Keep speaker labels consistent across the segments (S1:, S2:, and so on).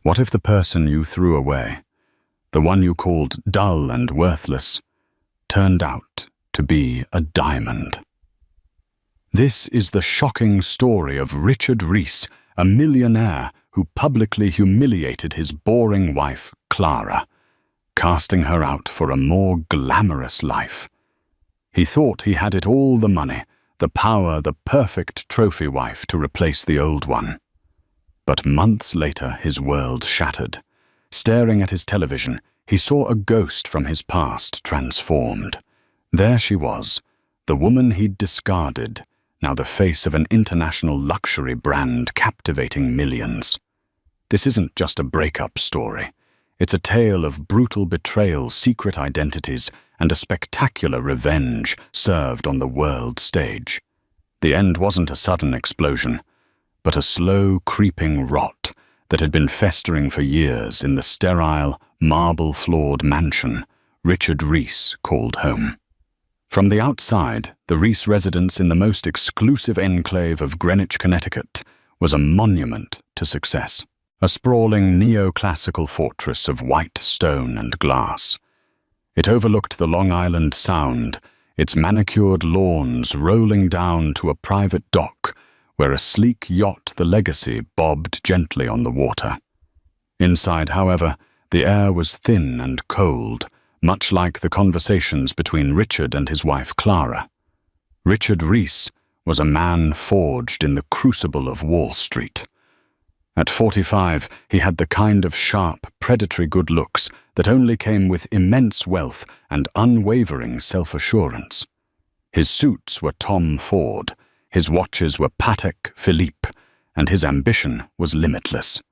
S1: What if the person you threw away, the one you called dull and worthless, turned out to be a diamond? This is the shocking story of Richard Rees, a millionaire who publicly humiliated his boring wife, Clara, casting her out for a more glamorous life. He thought he had it all: the money, the power, the perfect trophy wife to replace the old one. But months later, his world shattered. Staring at his television, he saw a ghost from his past transformed. There she was, the woman he'd discarded, now the face of an international luxury brand captivating millions. This isn't just a breakup story. It's a tale of brutal betrayal, secret identities, and a spectacular revenge served on the world stage. The end wasn't a sudden explosion, but a slow, creeping rot that had been festering for years in the sterile, marble-floored mansion Richard Rees called home. From the outside, the Rees residence in the most exclusive enclave of Greenwich, Connecticut, was a monument to success. A sprawling neoclassical fortress of white stone and glass. It overlooked the Long Island Sound, its manicured lawns rolling down to a private dock where a sleek yacht, the Legacy, bobbed gently on the water. Inside, however, the air was thin and cold, much like the conversations between Richard and his wife Clara. Richard Rees was a man forged in the crucible of Wall Street. At 45, he had the kind of sharp, predatory good looks that only came with immense wealth and unwavering self-assurance. His suits were Tom Ford, his watches were Patek Philippe, and his ambition was limitless.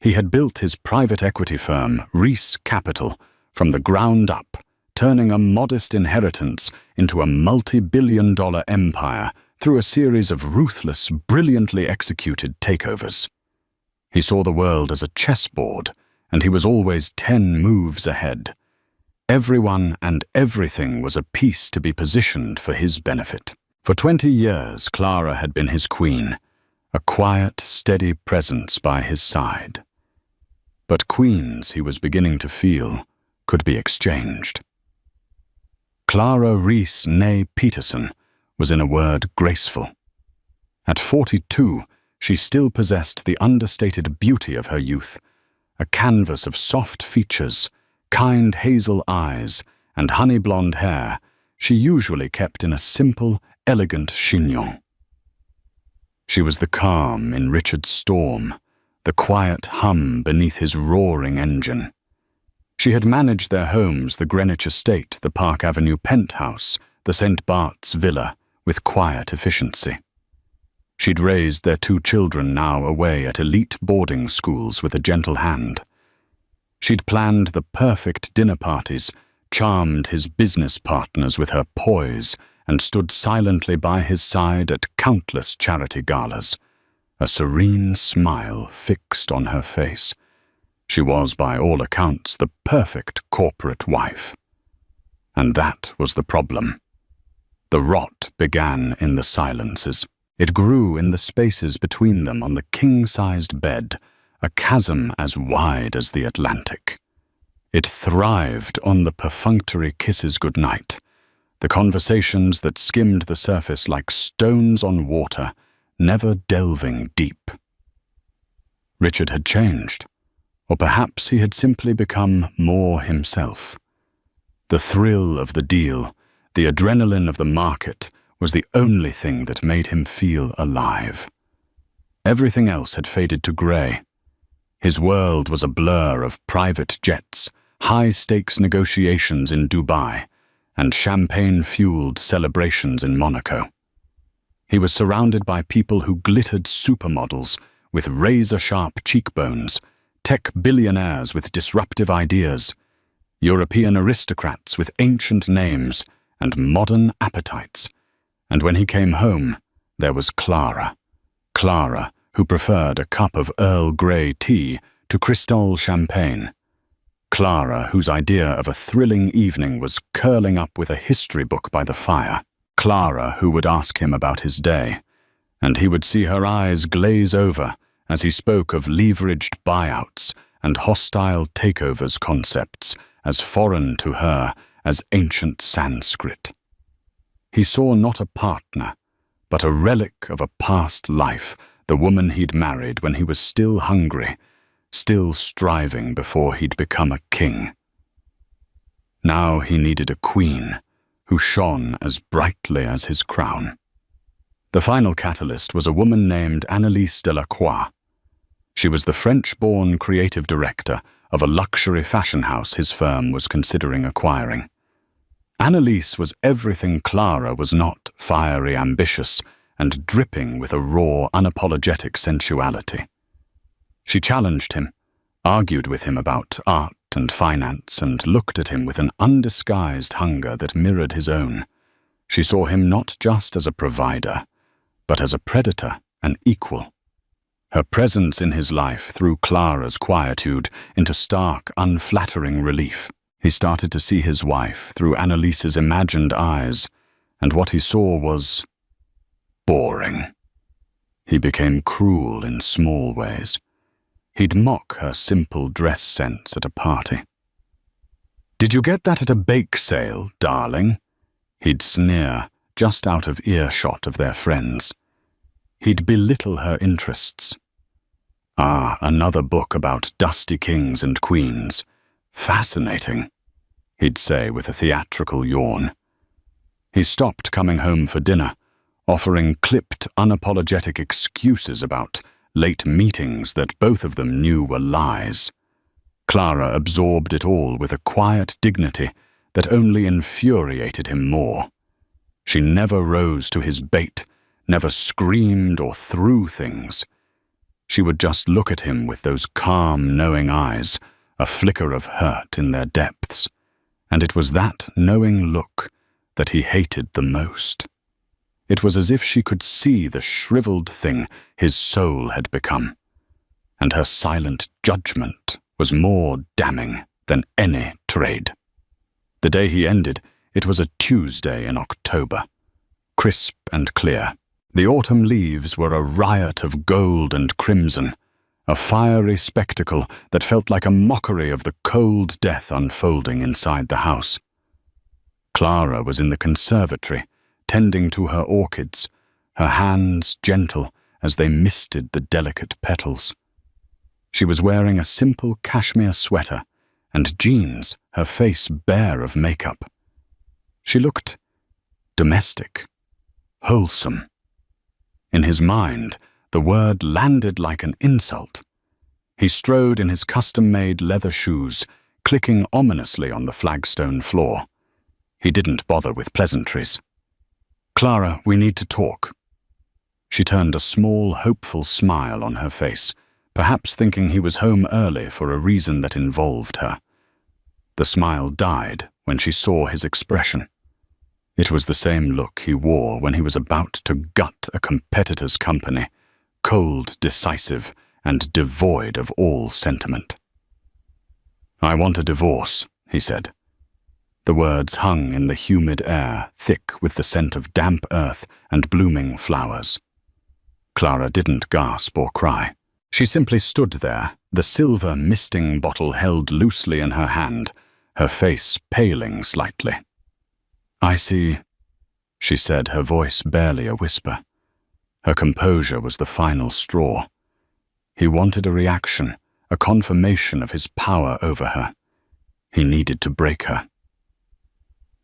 S1: He had built his private equity firm, Rees Capital, from the ground up, turning a modest inheritance into a multi-billion-dollar empire through a series of ruthless, brilliantly executed takeovers. He saw the world as a chessboard, and he was always 10 moves ahead. Everyone and everything was a piece to be positioned for his benefit. For 20 years, Clara had been his queen, a quiet, steady presence by his side. But queens, he was beginning to feel, could be exchanged. Clara Rees née Peterson was, in a word, graceful. At 42, she still possessed the understated beauty of her youth, a canvas of soft features, kind hazel eyes, and honey-blonde hair she usually kept in a simple, elegant chignon. She was the calm in Richard's storm, the quiet hum beneath his roaring engine. She had managed their homes, the Greenwich estate, the Park Avenue penthouse, the St. Bart's villa, with quiet efficiency. She'd raised their 2 children now away at elite boarding schools with a gentle hand. She'd planned the perfect dinner parties, charmed his business partners with her poise, and stood silently by his side at countless charity galas, a serene smile fixed on her face. She was, by all accounts, the perfect corporate wife. And that was the problem. The rot began in the silences. It grew in the spaces between them on the king-sized bed, a chasm as wide as the Atlantic. It thrived on the perfunctory kisses goodnight, the conversations that skimmed the surface like stones on water, never delving deep. Richard had changed. Or perhaps he had simply become more himself. The thrill of the deal, the adrenaline of the market, was the only thing that made him feel alive. Everything else had faded to grey. His world was a blur of private jets, high-stakes negotiations in Dubai, and champagne-fueled celebrations in Monaco. He was surrounded by people who glittered supermodels with razor-sharp cheekbones, tech billionaires with disruptive ideas, European aristocrats with ancient names and modern appetites. And when he came home, there was Clara. Clara, who preferred a cup of Earl Grey tea to Cristal champagne. Clara, whose idea of a thrilling evening was curling up with a history book by the fire. Clara, who would ask him about his day, and he would see her eyes glaze over as he spoke of leveraged buyouts and hostile takeovers concepts as foreign to her as ancient Sanskrit. He saw not a partner, but a relic of a past life, the woman he'd married when he was still hungry, still striving before he'd become a king. Now he needed a queen who shone as brightly as his crown. The final catalyst was a woman named Annelise Delacroix. She was the French-born creative director of a luxury fashion house his firm was considering acquiring. Annelise was everything Clara was not: fiery, ambitious, and dripping with a raw, unapologetic sensuality. She challenged him, argued with him about art and finance, and looked at him with an undisguised hunger that mirrored his own. She saw him not just as a provider, but as a predator, an equal. Her presence in his life threw Clara's quietude into stark, unflattering relief. He started to see his wife through Annelise's imagined eyes, and what he saw was boring. He became cruel in small ways. He'd mock her simple dress sense at a party. "Did you get that at a bake sale, darling?" He'd sneer, just out of earshot of their friends. He'd belittle her interests. "Ah, another book about dusty kings and queens. Fascinating," he'd say with a theatrical yawn. He stopped coming home for dinner, offering clipped, unapologetic excuses about late meetings that both of them knew were lies. Clara absorbed it all with a quiet dignity that only infuriated him more. She never rose to his bait, never screamed or threw things. She would just look at him with those calm, knowing eyes, a flicker of hurt in their depths, and it was that knowing look that he hated the most. It was as if she could see the shriveled thing his soul had become, and her silent judgment was more damning than any trade. The day he ended, it was a Tuesday in October, crisp and clear. The autumn leaves were a riot of gold and crimson, a fiery spectacle that felt like a mockery of the cold death unfolding inside the house. Clara was in the conservatory, tending to her orchids, her hands gentle as they misted the delicate petals. She was wearing a simple cashmere sweater and jeans, her face bare of makeup. She looked domestic, wholesome. In his mind, the word landed like an insult. He strode in his custom-made leather shoes, clicking ominously on the flagstone floor. He didn't bother with pleasantries. "Clara, we need to talk." She turned a small, hopeful smile on her face, perhaps thinking he was home early for a reason that involved her. The smile died when she saw his expression. It was the same look he wore when he was about to gut a competitor's company, cold, decisive, and devoid of all sentiment. "I want a divorce," he said. The words hung in the humid air, thick with the scent of damp earth and blooming flowers. Clara didn't gasp or cry. She simply stood there, the silver misting bottle held loosely in her hand, her face paling slightly. "I see," she said, her voice barely a whisper. Her composure was the final straw. He wanted a reaction, a confirmation of his power over her. He needed to break her.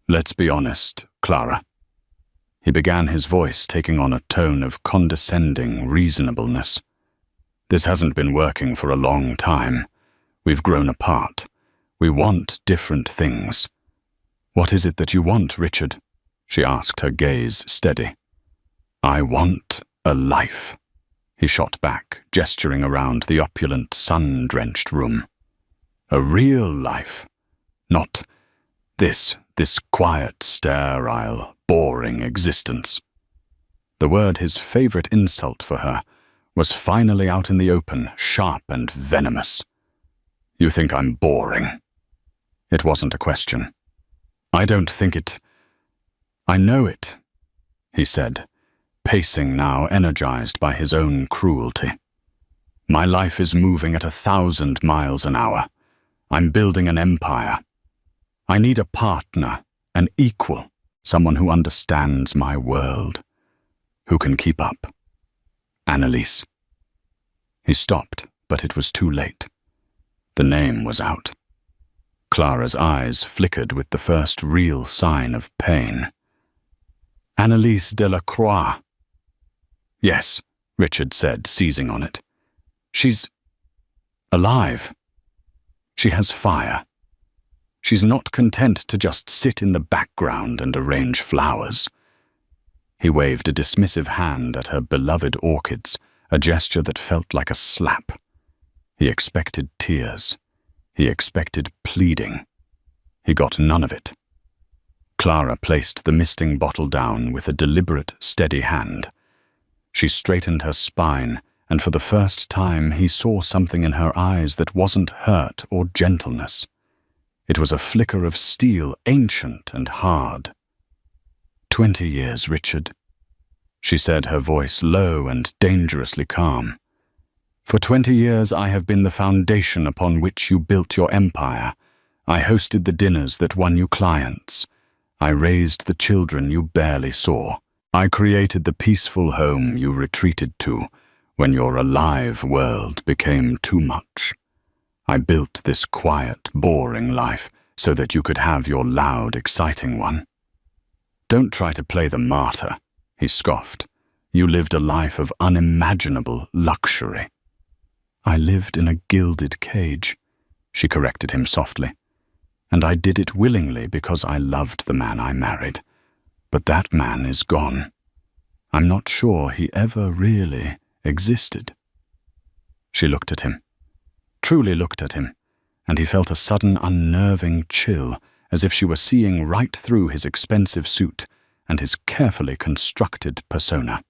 S1: "Let's be honest, Clara." He began, his voice taking on a tone of condescending reasonableness. "This hasn't been working for a long time. We've grown apart. We want different things." "What is it that you want, Richard?" she asked, her gaze steady. "I want a life," he shot back, gesturing around the opulent, sun-drenched room. "A real life. Not this quiet, sterile, boring existence." The word, his favorite insult for her, was finally out in the open, sharp and venomous. "You think I'm boring?" It wasn't a question. "I don't think it. I know it," he said, pacing now, energized by his own cruelty. My life is moving at 1,000 miles an hour. I'm building an empire. I need a partner, an equal, someone who understands my world, who can keep up. Annalise. He stopped, but it was too late. The name was out. Clara's eyes flickered with the first real sign of pain. Annalise Delacroix. Yes, Richard said, seizing on it. She's alive. She has fire. She's not content to just sit in the background and arrange flowers. He waved a dismissive hand at her beloved orchids, a gesture that felt like a slap. He expected tears. He expected pleading. He got none of it. Clara placed the misting bottle down with a deliberate, steady hand. She straightened her spine, and for the first time he saw something in her eyes that wasn't hurt or gentleness. It was a flicker of steel, ancient and hard. 20 years, Richard, she said, her voice low and dangerously calm. For 20 years I have been the foundation upon which you built your empire. I hosted the dinners that won you clients. I raised the children you barely saw. I created the peaceful home you retreated to when your alive world became too much. I built this quiet, boring life so that you could have your loud, exciting one. Don't try to play the martyr, he scoffed. You lived a life of unimaginable luxury. I lived in a gilded cage, she corrected him softly. And I did it willingly because I loved the man I married. But that man is gone. I'm not sure he ever really existed. She looked at him, truly looked at him, and he felt a sudden unnerving chill, as if she were seeing right through his expensive suit and his carefully constructed persona.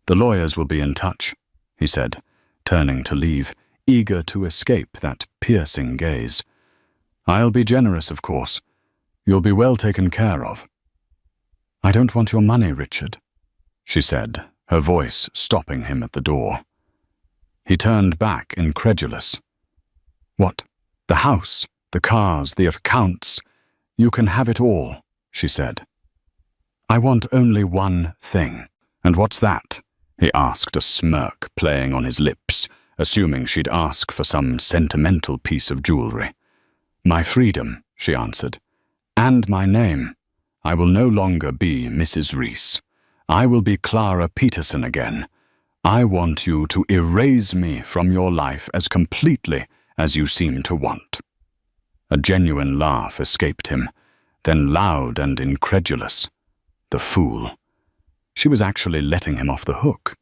S1: The lawyers will be in touch, he said, turning to leave, eager to escape that piercing gaze. I'll be generous, of course. You'll be well taken care of. I don't want your money, Richard, she said, her voice stopping him at the door. He turned back, incredulous. What? The house, the cars, the accounts. You can have it all, she said. I want only one thing. And what's that? He asked, a smirk playing on his lips, assuming she'd ask for some sentimental piece of jewelry. My freedom, she answered, and my name. I will no longer be Mrs. Reese. I will be Clara Peterson again. I want you to erase me from your life as completely as you seem to want. A genuine laugh escaped him, then loud and incredulous. The fool. She was actually letting him off the hook.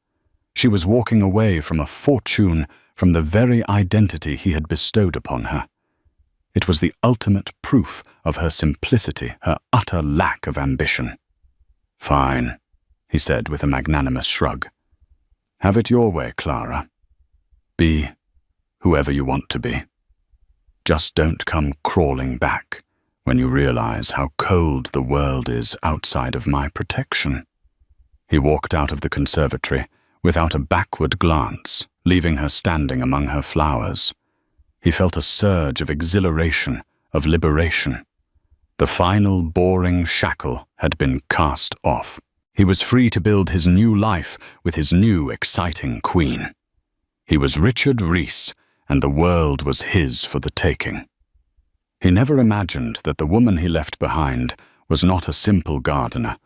S1: She was walking away from a fortune, from the very identity he had bestowed upon her. It was the ultimate proof of her simplicity, her utter lack of ambition. Fine, he said with a magnanimous shrug. Have it your way, Clara. Be whoever you want to be. Just don't come crawling back when you realize how cold the world is outside of my protection. He walked out of the conservatory without a backward glance, leaving her standing among her flowers. He felt a surge of exhilaration, of liberation. The final boring shackle had been cast off. He was free to build his new life with his new exciting queen. He was Richard Reese, and the world was his for the taking. He never imagined that the woman he left behind was not a simple gardener,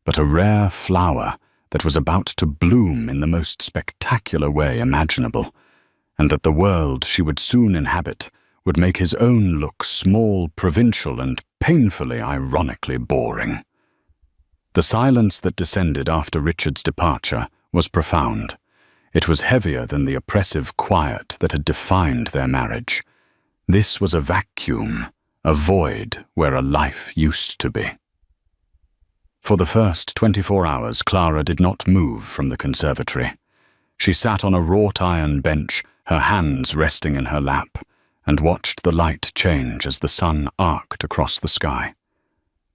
S1: but a rare flower that was about to bloom in the most spectacular way imaginable, and that the world she would soon inhabit would make his own look small, provincial, and painfully ironically boring. The silence that descended after Richard's departure was profound. It was heavier than the oppressive quiet that had defined their marriage. This was a vacuum, a void where a life used to be. For the first 24 hours, Clara did not move from the conservatory. She sat on a wrought-iron bench, her hands resting in her lap, and watched the light change as the sun arced across the sky.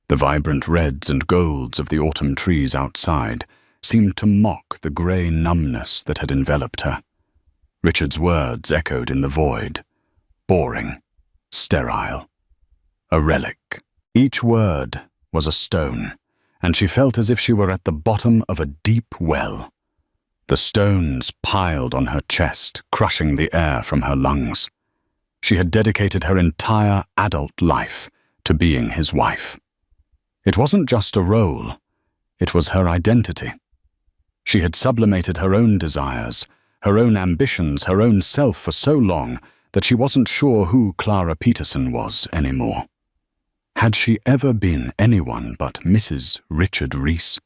S1: The vibrant reds and golds of the autumn trees outside seemed to mock the grey numbness that had enveloped her. Richard's words echoed in the void. Boring. Sterile. A relic. Each word was a stone, and she felt as if she were at the bottom of a deep well. The stones piled on her chest, crushing the air from her lungs. She had dedicated her entire adult life to being his wife. It wasn't just a role, it was her identity. She had sublimated her own desires, her own ambitions, her own self for so long that she wasn't sure who Clara Peterson was anymore. Had she ever been anyone but Mrs. Richard Reese?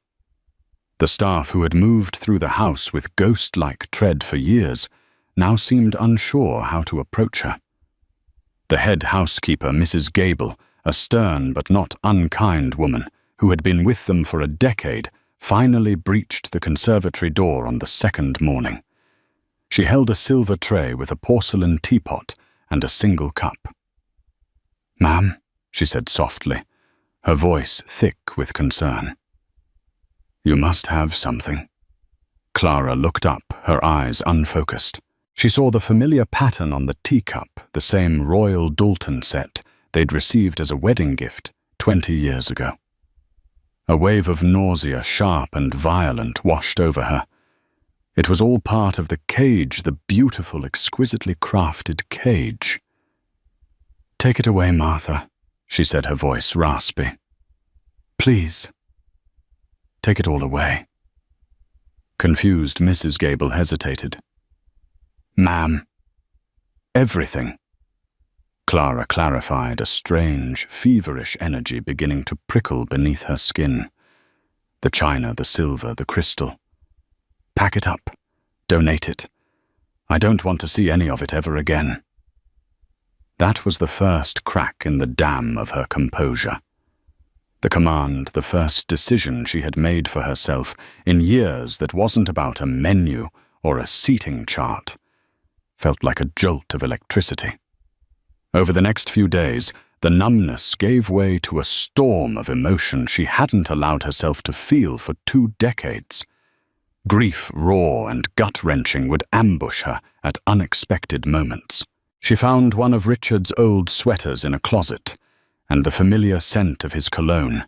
S1: The staff who had moved through the house with ghost-like tread for years now seemed unsure how to approach her. The head housekeeper, Mrs. Gable, a stern but not unkind woman who had been with them for a decade, finally breached the conservatory door on the second morning. She held a silver tray with a porcelain teapot and a single cup. "Ma'am," she said softly, her voice thick with concern. "You must have something." Clara looked up, her eyes unfocused. She saw the familiar pattern on the teacup, the same Royal Doulton set they'd received as a wedding gift 20 years ago. A wave of nausea, sharp and violent, washed over her. It was all part of the cage, the beautiful, exquisitely crafted cage. "Take it away, Martha," she said, her voice raspy. "Please. Take it all away." Confused, Mrs. Gable hesitated. "Ma'am." "Everything." Clara clarified, a strange, feverish energy beginning to prickle beneath her skin. The china, the silver, the crystal. "Pack it up. Donate it. I don't want to see any of it ever again." That was the first crack in the dam of her composure. The command, the first decision she had made for herself in years that wasn't about a menu or a seating chart, felt like a jolt of electricity. Over the next few days, the numbness gave way to a storm of emotion she hadn't allowed herself to feel for 2 decades. Grief, raw and gut-wrenching, would ambush her at unexpected moments. She found one of Richard's old sweaters in a closet, and the familiar scent of his cologne,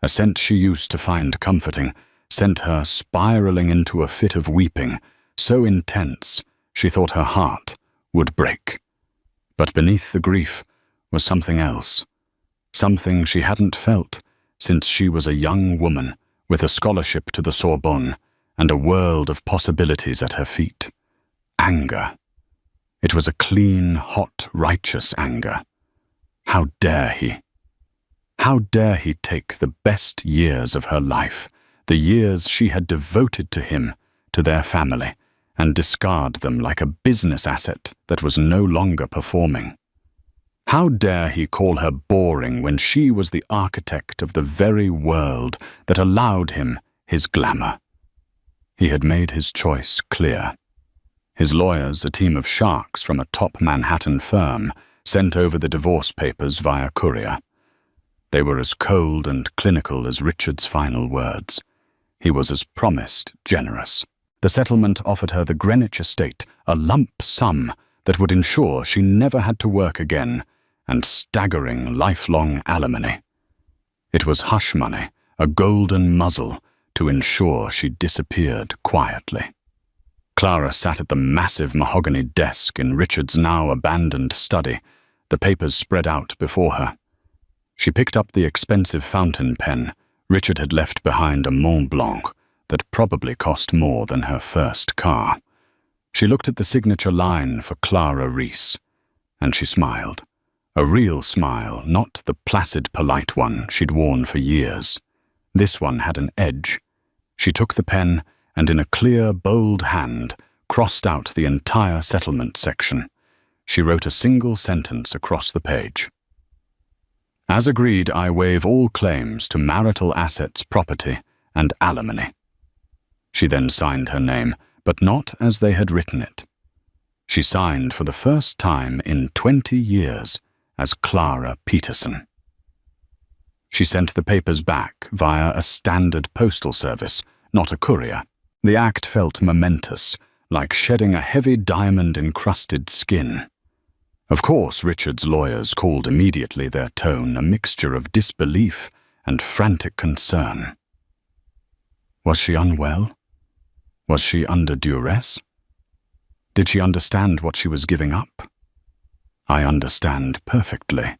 S1: a scent she used to find comforting, sent her spiraling into a fit of weeping, so intense she thought her heart would break. But beneath the grief was something else, something she hadn't felt since she was a young woman with a scholarship to the Sorbonne and a world of possibilities at her feet. Anger. It was a clean, hot, righteous anger. How dare he? How dare he take the best years of her life, the years she had devoted to him, to their family, and discard them like a business asset that was no longer performing? How dare he call her boring when she was the architect of the very world that allowed him his glamour? He had made his choice clear. His lawyers, a team of sharks from a top Manhattan firm, sent over the divorce papers via courier. They were as cold and clinical as Richard's final words. He was, as promised, generous. The settlement offered her the Greenwich estate, a lump sum that would ensure she never had to work again, and staggering lifelong alimony. It was hush money, a golden muzzle, to ensure she disappeared quietly. Clara sat at the massive mahogany desk in Richard's now abandoned study, the papers spread out before her. She picked up the expensive fountain pen Richard had left behind, a Mont Blanc that probably cost more than her first car. She looked at the signature line for Clara Reese, and she smiled. A real smile, not the placid, polite one she'd worn for years. This one had an edge. She took the pen and in a clear, bold hand crossed out the entire settlement section. She wrote a single sentence across the page. "As agreed, I waive all claims to marital assets, property, and alimony." She then signed her name, but not as they had written it. She signed for the first time in 20 years as Clara Peterson. She sent the papers back via a standard postal service, not a courier. The act felt momentous, like shedding a heavy diamond-encrusted skin. Of course, Richard's lawyers called immediately, their tone a mixture of disbelief and frantic concern. Was she unwell? Was she under duress? Did she understand what she was giving up? I understand perfectly,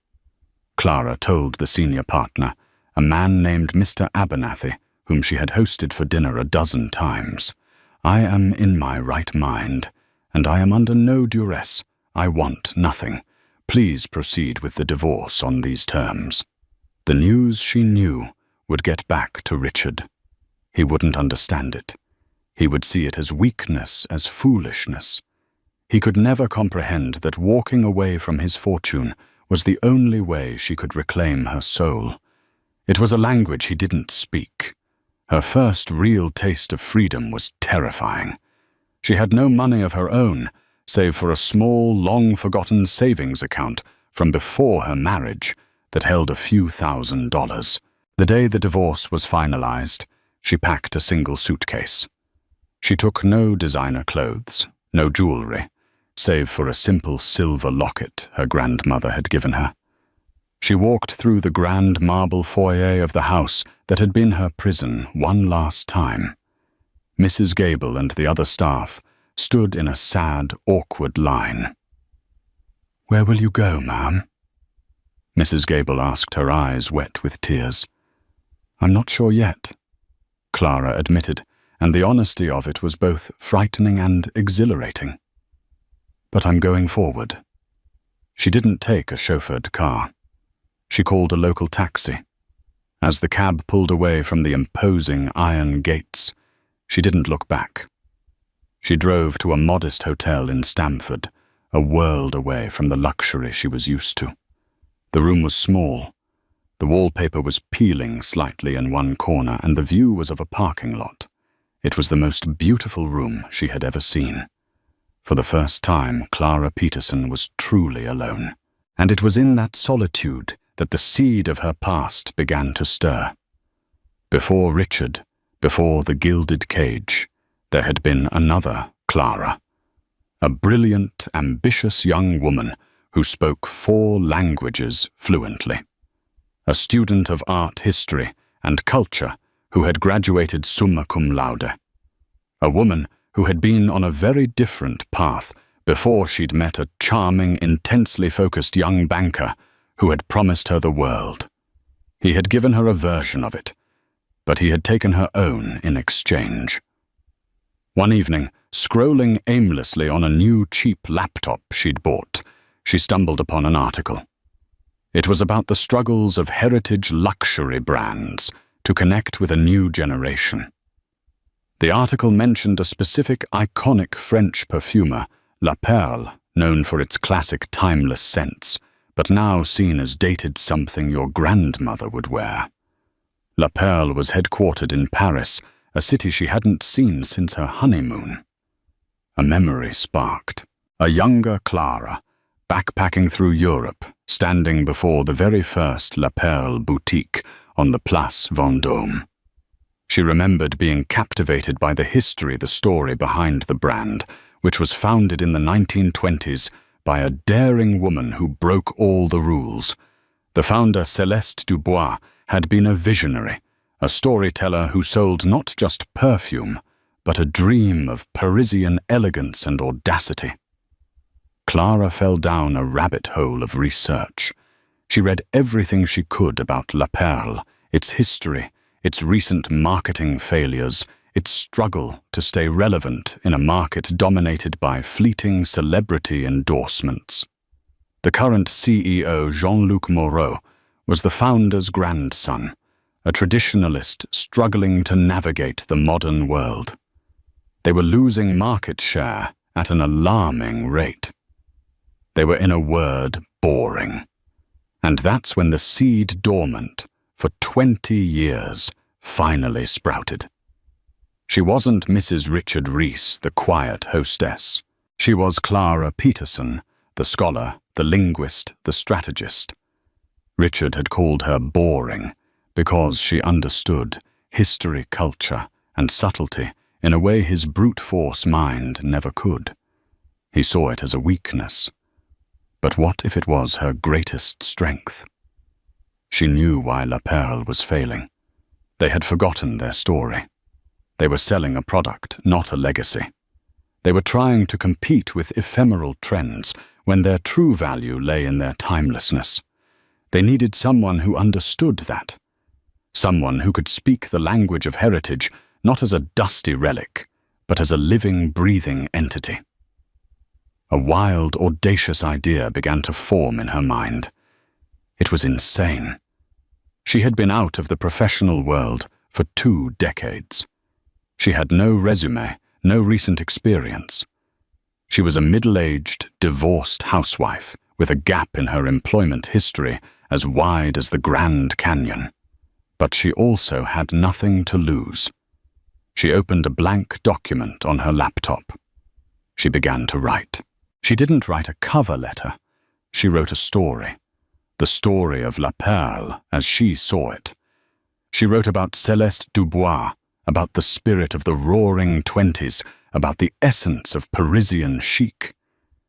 S1: Clara told the senior partner, a man named Mr. Abernathy, whom she had hosted for dinner a dozen times. I am in my right mind, and I am under no duress. I want nothing. Please proceed with the divorce on these terms. The news, she knew, would get back to Richard. He wouldn't understand it. He would see it as weakness, as foolishness. He could never comprehend that walking away from his fortune was the only way she could reclaim her soul. It was a language he didn't speak. Her first real taste of freedom was terrifying. She had no money of her own, save for a small, long-forgotten savings account from before her marriage that held a few $1,000s. The day the divorce was finalized, she packed a single suitcase. She took no designer clothes, no jewelry, save for a simple silver locket her grandmother had given her. She walked through the grand marble foyer of the house that had been her prison one last time. Mrs. Gable and the other staff stood in a sad, awkward line. "Where will you go, ma'am?" Mrs. Gable asked, her eyes wet with tears. "I'm not sure yet," Clara admitted, and the honesty of it was both frightening and exhilarating. "But I'm going forward." She didn't take a chauffeured car. She called a local taxi. As the cab pulled away from the imposing iron gates, she didn't look back. She drove to a modest hotel in Stamford, a world away from the luxury she was used to. The room was small. The wallpaper was peeling slightly in one corner, and the view was of a parking lot. It was the most beautiful room she had ever seen. For the first time, Clara Peterson was truly alone. And it was in that solitude that the seed of her past began to stir. Before Richard, before the gilded cage, there had been another Clara. A brilliant, ambitious young woman who spoke 4 languages fluently. A student of art history and culture who had graduated summa cum laude. A woman who had been on a very different path before she'd met a charming, intensely focused young banker who had promised her the world. He had given her a version of it, but he had taken her own in exchange. One evening, scrolling aimlessly on a new cheap laptop she'd bought, she stumbled upon an article. It was about the struggles of heritage luxury brands to connect with a new generation. The article mentioned a specific iconic French perfumer, La Perle, known for its classic timeless scents, but now seen as dated something your grandmother would wear. La Perle was headquartered in Paris, a city she hadn't seen since her honeymoon. A memory sparked. A younger Clara, backpacking through Europe, standing before the very first La Perle boutique on the Place Vendôme. She remembered being captivated by the history, the story behind the brand, which was founded in the 1920s by a daring woman who broke all the rules. The founder, Céleste Dubois, had been a visionary, a storyteller who sold not just perfume, but a dream of Parisian elegance and audacity. Clara fell down a rabbit hole of research. She read everything she could about La Perle, its history, its recent marketing failures, its struggle to stay relevant in a market dominated by fleeting celebrity endorsements. The current CEO, Jean-Luc Moreau, was the founder's grandson, a traditionalist struggling to navigate the modern world. They were losing market share at an alarming rate. They were, in a word, boring. And that's when the seed dormant for 20 years finally sprouted. She wasn't Mrs. Richard Rees, the quiet hostess. She was Clara Peterson, the scholar, the linguist, the strategist. Richard had called her boring because she understood history, culture, and subtlety in a way his brute force mind never could. He saw it as a weakness. But what if it was her greatest strength? She knew why La Perle was failing. They had forgotten their story. They were selling a product, not a legacy. They were trying to compete with ephemeral trends when their true value lay in their timelessness. They needed someone who understood that. Someone who could speak the language of heritage not as a dusty relic, but as a living, breathing entity. A wild, audacious idea began to form in her mind. It was insane. She had been out of the professional world for 2 decades. She had no resume, no recent experience. She was a middle-aged, divorced housewife with a gap in her employment history as wide as the Grand Canyon. But she also had nothing to lose. She opened a blank document on her laptop. She began to write. She didn't write a cover letter. She wrote a story. The story of La Perle as she saw it. She wrote about Céleste Dubois, about the spirit of the roaring 20s, about the essence of Parisian chic.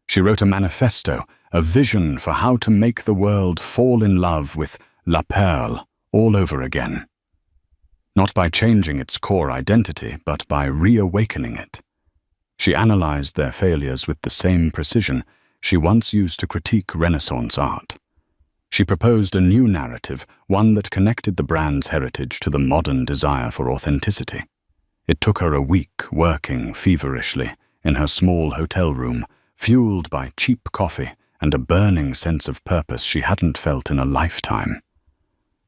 S1: She wrote a manifesto, a vision for how to make the world fall in love with La Perle all over again. Not by changing its core identity, but by reawakening it. She analyzed their failures with the same precision she once used to critique Renaissance art. She proposed a new narrative, one that connected the brand's heritage to the modern desire for authenticity. It took her a week working feverishly in her small hotel room, fueled by cheap coffee and a burning sense of purpose she hadn't felt in a lifetime.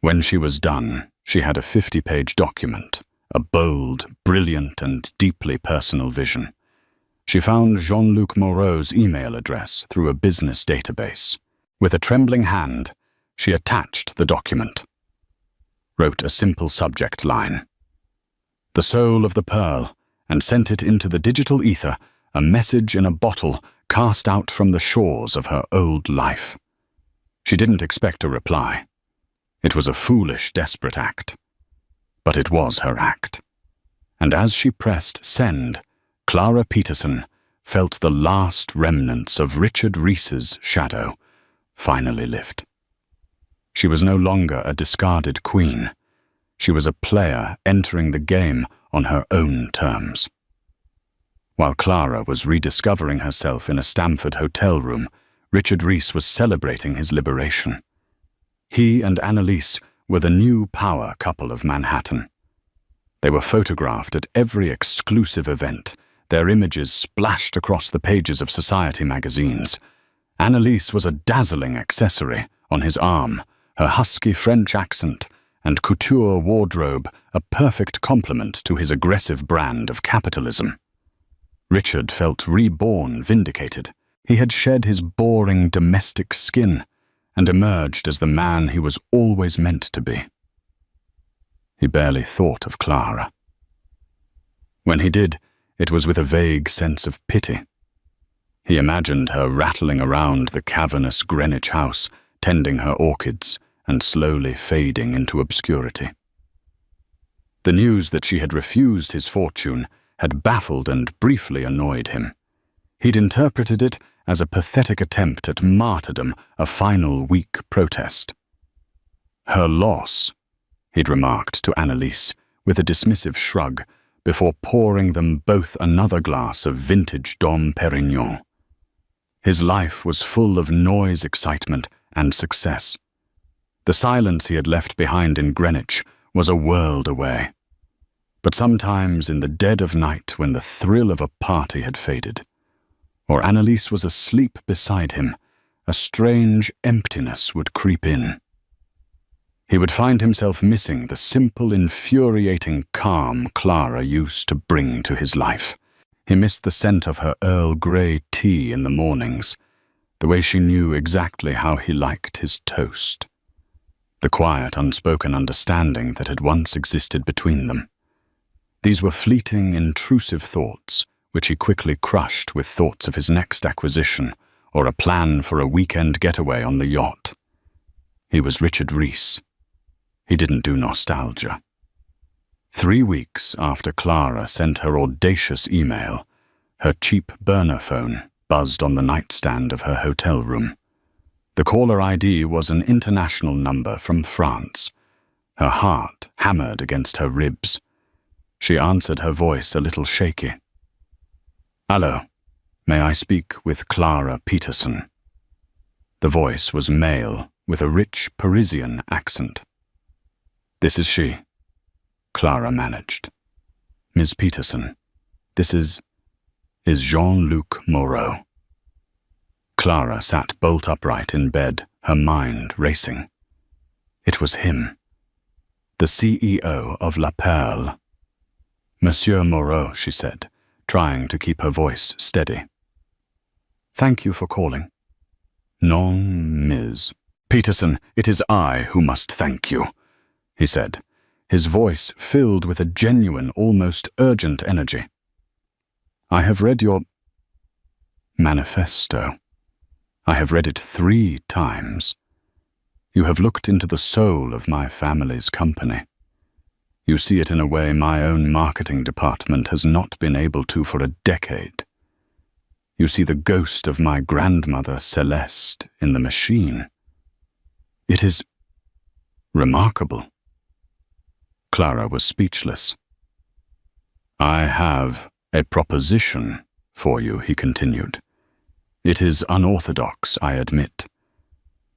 S1: When she was done, she had a 50-page document, a bold, brilliant, and deeply personal vision. She found Jean-Luc Moreau's email address through a business database. With a trembling hand, she attached the document. Wrote a simple subject line. The soul of the pearl, and sent it into the digital ether, a message in a bottle cast out from the shores of her old life. She didn't expect a reply. It was a foolish, desperate act. But it was her act. And as she pressed send, Clara Peterson felt the last remnants of Richard Rhys's shadow finally lift. She was no longer a discarded queen. She was a player entering the game on her own terms. While Clara was rediscovering herself in a Stamford hotel room, Richard Rhys was celebrating his liberation. He and Annalise were the new power couple of Manhattan. They were photographed at every exclusive event, their images splashed across the pages of society magazines. Annalise was a dazzling accessory on his arm, her husky French accent and couture wardrobe a perfect complement to his aggressive brand of capitalism. Richard felt reborn, vindicated. He had shed his boring domestic skin and emerged as the man he was always meant to be. He barely thought of Clara. When he did, it was with a vague sense of pity. He imagined her rattling around the cavernous Greenwich house, tending her orchids and slowly fading into obscurity. The news that she had refused his fortune had baffled and briefly annoyed him. He'd interpreted it as a pathetic attempt at martyrdom, a final weak protest. Her loss, he'd remarked to Annalise with a dismissive shrug before pouring them both another glass of vintage Dom Perignon. His life was full of noise, excitement, and success. The silence he had left behind in Greenwich was a world away. But sometimes in the dead of night when the thrill of a party had faded, or Annalise was asleep beside him, a strange emptiness would creep in. He would find himself missing the simple, infuriating calm Clara used to bring to his life. He missed the scent of her Earl Grey tea in the mornings, the way she knew exactly how he liked his toast, the quiet, unspoken understanding that had once existed between them. These were fleeting, intrusive thoughts, which he quickly crushed with thoughts of his next acquisition or a plan for a weekend getaway on the yacht. He was Richard Rhys. He didn't do nostalgia. 3 weeks after Clara sent her audacious email, her cheap burner phone buzzed on the nightstand of her hotel room. The caller ID was an international number from France. Her heart hammered against her ribs. She answered, her voice a little shaky. "Hello, may I speak with Clara Peterson?" The voice was male, with a rich Parisian accent. "This is she," Clara managed. "Ms. Peterson, this is Jean-Luc Moreau." Clara sat bolt upright in bed, her mind racing. It was him, the CEO of La Perle. "Monsieur Moreau," she said, trying to keep her voice steady. "Thank you for calling." "Non, Ms. Peterson, it is I who must thank you," he said, his voice filled with a genuine, almost urgent energy. "I have read your manifesto. I have read it 3 times. You have looked into the soul of my family's company. You see it in a way my own marketing department has not been able to for a decade. You see the ghost of my grandmother Celeste in the machine. It is remarkable." Clara was speechless. "I have a proposition for you," he continued. "It is unorthodox, I admit,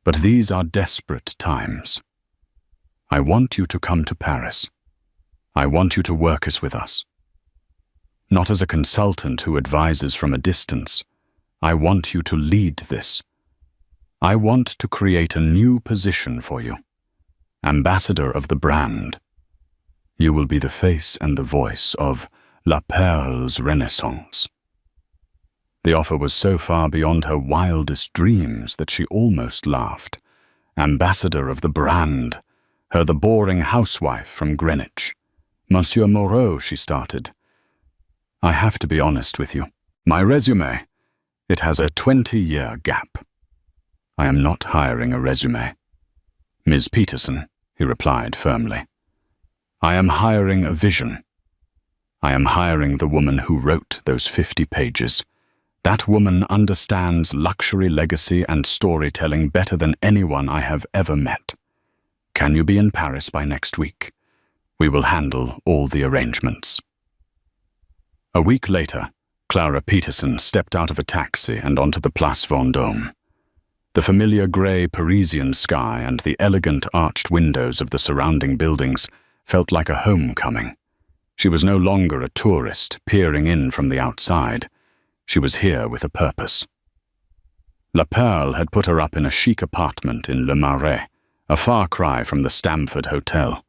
S1: but these are desperate times. I want you to come to Paris. I want you to work with us. Not as a consultant who advises from a distance. I want you to lead this. I want to create a new position for you. Ambassador of the brand. You will be the face and the voice of La Perle's Renaissance." The offer was so far beyond her wildest dreams that she almost laughed. Ambassador of the brand, her the boring housewife from Greenwich. "Monsieur Moreau," she started. "I have to be honest with you. My resume, it has a 20-year gap. I am not hiring a resume." "Ms. Peterson," he replied firmly. "I am hiring a vision. I am hiring the woman who wrote those 50 pages. That woman understands luxury legacy and storytelling better than anyone I have ever met. Can you be in Paris by next week? We will handle all the arrangements." A week later, Clara Peterson stepped out of a taxi and onto the Place Vendôme. The familiar grey Parisian sky and the elegant arched windows of the surrounding buildings felt like a homecoming. She was no longer a tourist peering in from the outside. She was here with a purpose. La Perle had put her up in a chic apartment in Le Marais, a far cry from the Stamford Hotel.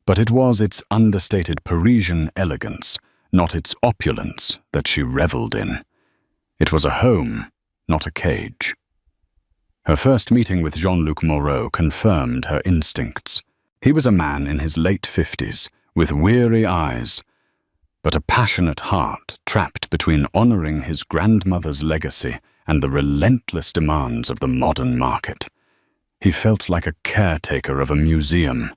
S1: But it was its understated Parisian elegance, not its opulence, that she revelled in. It was a home, not a cage. Her first meeting with Jean-Luc Moreau confirmed her instincts. He was a man in his late 50s, with weary eyes, but a passionate heart trapped between honoring his grandmother's legacy and the relentless demands of the modern market. He felt like a caretaker of a museum,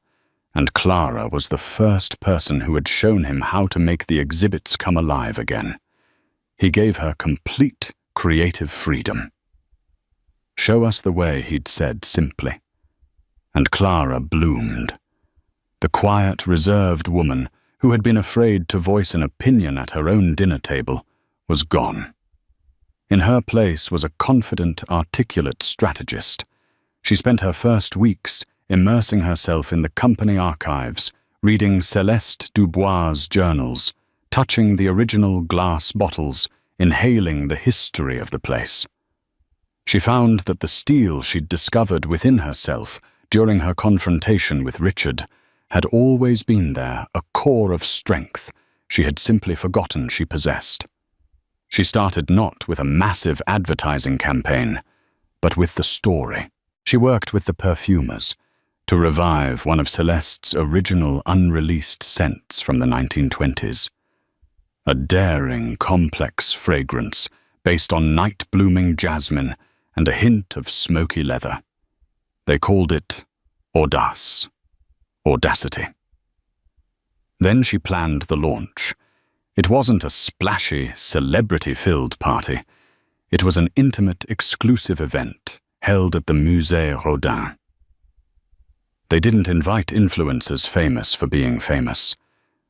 S1: and Clara was the first person who had shown him how to make the exhibits come alive again. He gave her complete creative freedom. "Show us the way," he'd said simply. And Clara bloomed. The quiet, reserved woman who had been afraid to voice an opinion at her own dinner table was gone. In her place was a confident, articulate strategist. She spent her first weeks immersing herself in the company archives, reading Céleste Dubois' journals, touching the original glass bottles, inhaling the history of the place. She found that the steel she'd discovered within herself during her confrontation with Richard had always been there, a core of strength she had simply forgotten she possessed. She started not with a massive advertising campaign, but with the story. She worked with the perfumers to revive one of Celeste's original unreleased scents from the 1920s. A daring, complex fragrance based on night-blooming jasmine and a hint of smoky leather. They called it Audace. Audacity. Then she planned the launch. It wasn't a splashy, celebrity-filled party. It was an intimate, exclusive event held at the Musée Rodin. They didn't invite influencers famous for being famous.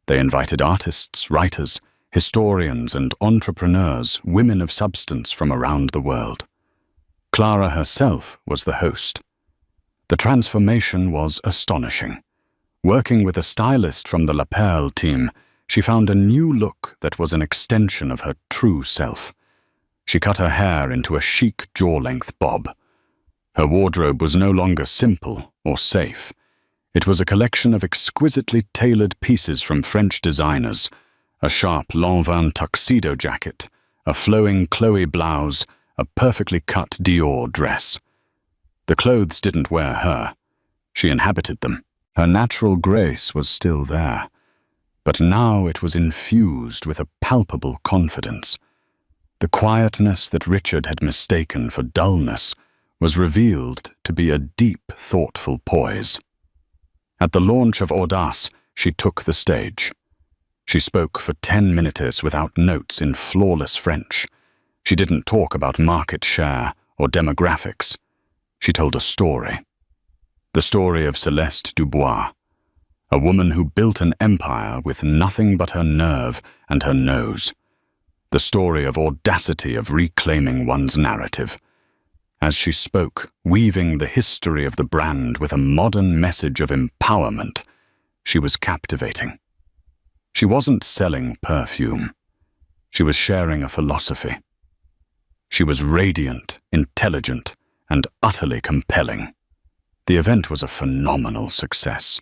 S1: They invited artists, writers, historians, and entrepreneurs, women of substance from around the world. Clara herself was the host. The transformation was astonishing. Working with a stylist from the La Perle team, she found a new look that was an extension of her true self. She cut her hair into a chic jaw-length bob. Her wardrobe was no longer simple or safe. It was a collection of exquisitely tailored pieces from French designers, a sharp Lanvin tuxedo jacket, a flowing Chloe blouse, a perfectly cut Dior dress. The clothes didn't wear her. She inhabited them. Her natural grace was still there, but now it was infused with a palpable confidence. The quietness that Richard had mistaken for dullness was revealed to be a deep, thoughtful poise. At the launch of Audace, she took the stage. She spoke for 10 minutes without notes in flawless French. She didn't talk about market share or demographics. She told a story. The story of Celeste Dubois, a woman who built an empire with nothing but her nerve and her nose. The story of audacity of reclaiming one's narrative. As she spoke, weaving the history of the brand with a modern message of empowerment, she was captivating. She wasn't selling perfume. She was sharing a philosophy. She was radiant, intelligent, and utterly compelling. The event was a phenomenal success.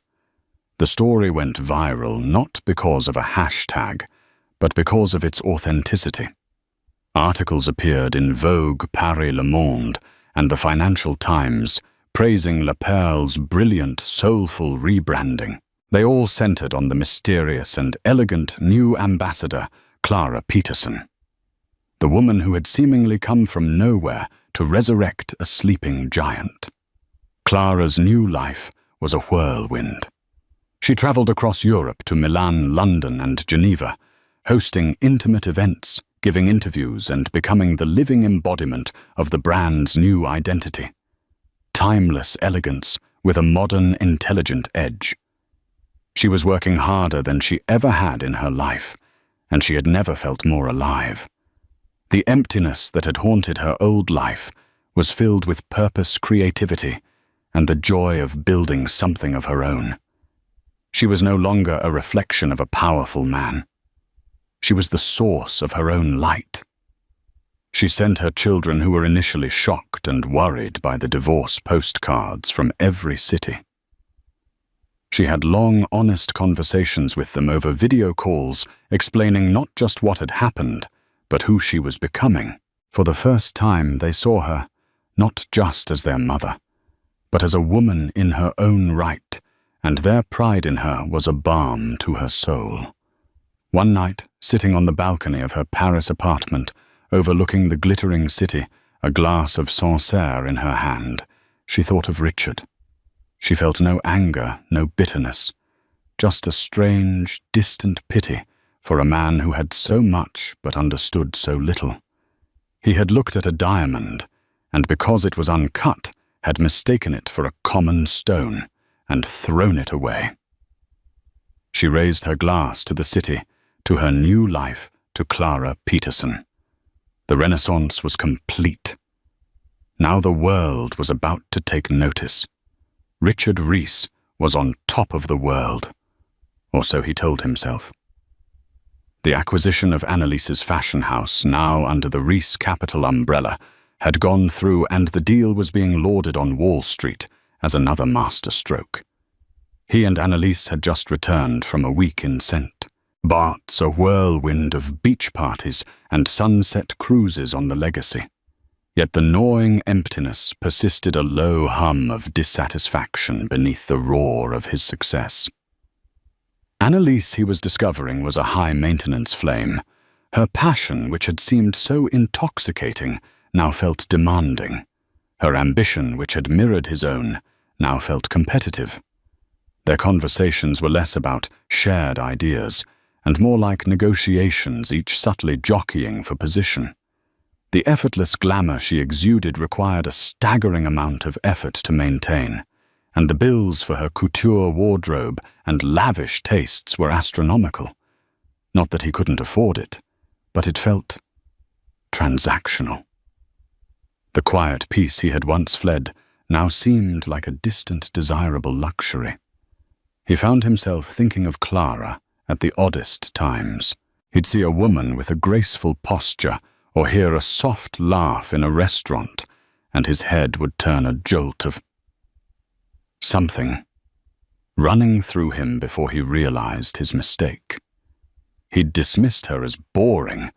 S1: The story went viral not because of a hashtag, but because of its authenticity. Articles appeared in Vogue, Paris Le Monde, and the Financial Times, praising La Perle's brilliant, soulful rebranding. They all centered on the mysterious and elegant new ambassador, Clara Peterson, the woman who had seemingly come from nowhere to resurrect a sleeping giant. Clara's new life was a whirlwind. She traveled across Europe to Milan, London, and Geneva, hosting intimate events, giving interviews, and becoming the living embodiment of the brand's new identity. Timeless elegance with a modern, intelligent edge. She was working harder than she ever had in her life, and she had never felt more alive. The emptiness that had haunted her old life was filled with purpose, creativity, and the joy of building something of her own. She was no longer a reflection of a powerful man. She was the source of her own light. She sent her children, who were initially shocked and worried by the divorce postcards, from every city. She had long, honest conversations with them over video calls, explaining not just what had happened, but who she was becoming. For the first time, they saw her not just as their mother, but as a woman in her own right, and their pride in her was a balm to her soul. One night, sitting on the balcony of her Paris apartment, overlooking the glittering city, a glass of Sancerre in her hand, she thought of Richard. She felt no anger, no bitterness, just a strange, distant pity for a man who had so much but understood so little. He had looked at a diamond, and because it was uncut, had mistaken it for a common stone and thrown it away. She raised her glass to the city, to her new life, to Clara Peterson. The Renaissance was complete. Now the world was about to take notice. Richard Rhys was on top of the world, or so he told himself. The acquisition of Annelise's fashion house, now under the Rhys Capital umbrella, had gone through, and the deal was being lauded on Wall Street as another masterstroke. He and Annelise had just returned from a week in Saint Bart's, a whirlwind of beach parties and sunset cruises on the Legacy. Yet the gnawing emptiness persisted, a low hum of dissatisfaction beneath the roar of his success. Annelise, he was discovering, was a high-maintenance flame. Her passion, which had seemed so intoxicating, now felt demanding. Her ambition, which had mirrored his own, now felt competitive. Their conversations were less about shared ideas and more like negotiations, each subtly jockeying for position. The effortless glamour she exuded required a staggering amount of effort to maintain, and the bills for her couture wardrobe and lavish tastes were astronomical. Not that he couldn't afford it, but it felt transactional. The quiet peace he had once fled now seemed like a distant, desirable luxury. He found himself thinking of Clara at the oddest times. He'd see a woman with a graceful posture or hear a soft laugh in a restaurant, and his head would turn a jolt of something running through him before he realized his mistake. He'd dismissed her as boring,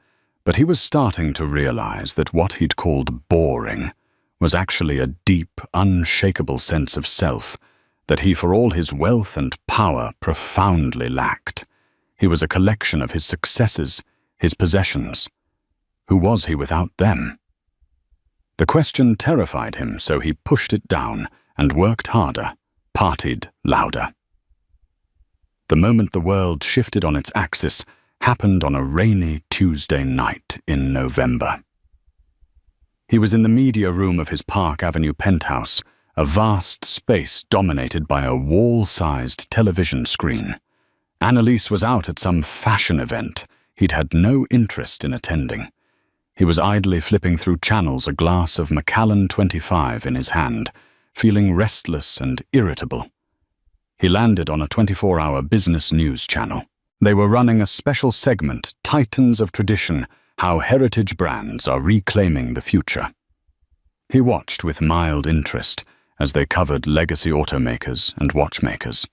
S1: but he was starting to realize that what he'd called boring was actually a deep, unshakable sense of self that he, for all his wealth and power, profoundly lacked. He was a collection of his successes, his possessions. Who was he without them? The question terrified him, so he pushed it down and worked harder, partied louder. The moment the world shifted on its axis happened on a rainy Tuesday night in November. He was in the media room of his Park Avenue penthouse, a vast space dominated by a wall-sized television screen. Annalise was out at some fashion event he'd had no interest in attending. He was idly flipping through channels, a glass of Macallan 25 in his hand, feeling restless and irritable. He landed on a 24-hour business news channel. They were running a special segment, Titans of Tradition, How Heritage Brands Are Reclaiming the Future. He watched with mild interest as they covered legacy automakers and watchmakers.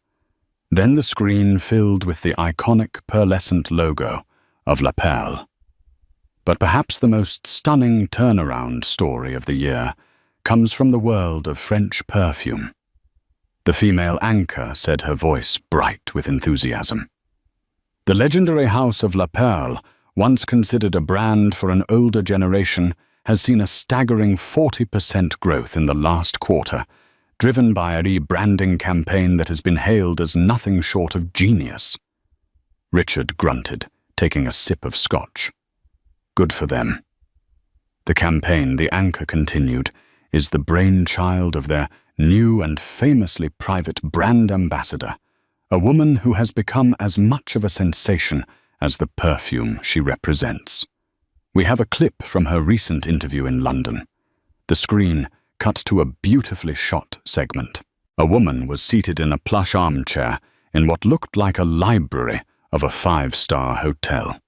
S1: Then the screen filled with the iconic pearlescent logo of La Perle. But perhaps the most stunning turnaround story of the year comes from the world of French perfume. The female anchor said, her voice bright with enthusiasm. The legendary house of La Perle, once considered a brand for an older generation, has seen a staggering 40% growth in the last quarter, driven by a rebranding campaign that has been hailed as nothing short of genius. Richard grunted, taking a sip of scotch. Good for them. The campaign, the anchor continued, is the brainchild of their new and famously private brand ambassador, a woman who has become as much of a sensation as the perfume she represents. We have a clip from her recent interview in London. The screen cut to a beautifully shot segment. A woman was seated in a plush armchair in what looked like a library of a 5-star hotel.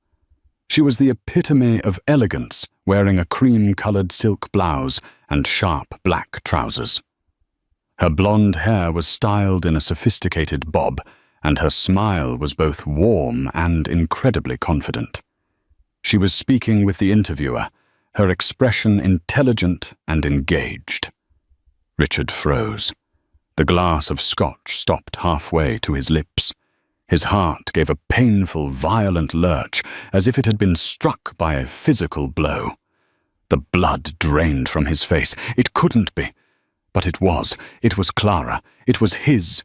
S1: She was the epitome of elegance, wearing a cream-colored silk blouse and sharp black trousers. Her blonde hair was styled in a sophisticated bob, and her smile was both warm and incredibly confident. She was speaking with the interviewer, her expression intelligent and engaged. Richard froze. The glass of scotch stopped halfway to his lips. His heart gave a painful, violent lurch, as if it had been struck by a physical blow. The blood drained from his face. It couldn't be. But it was. It was Clara. It was his.